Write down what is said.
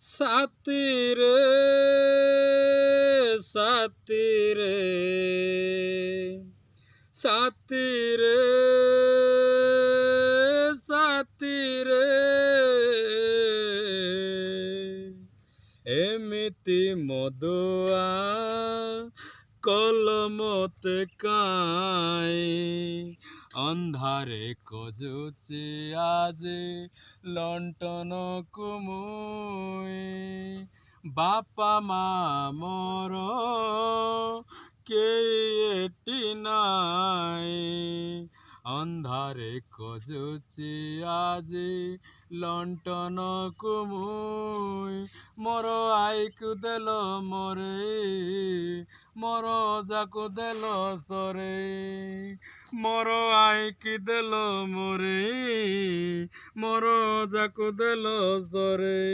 সাথী রে সাথী রে সাথী রে সাথী রে এমিতি মদুয়া কলমতে কাই অন্ধারে কজুচি আজি লণ্ঠন কুমুই বাপা মা মর কে এটি নাই অন্ধারে কজুচি আজি লণ্ঠন কুমুই মর আইকু দেল মরে মর যাকু দেল সরে মর আইকি দেল মরে মর যাকু দেল সরে।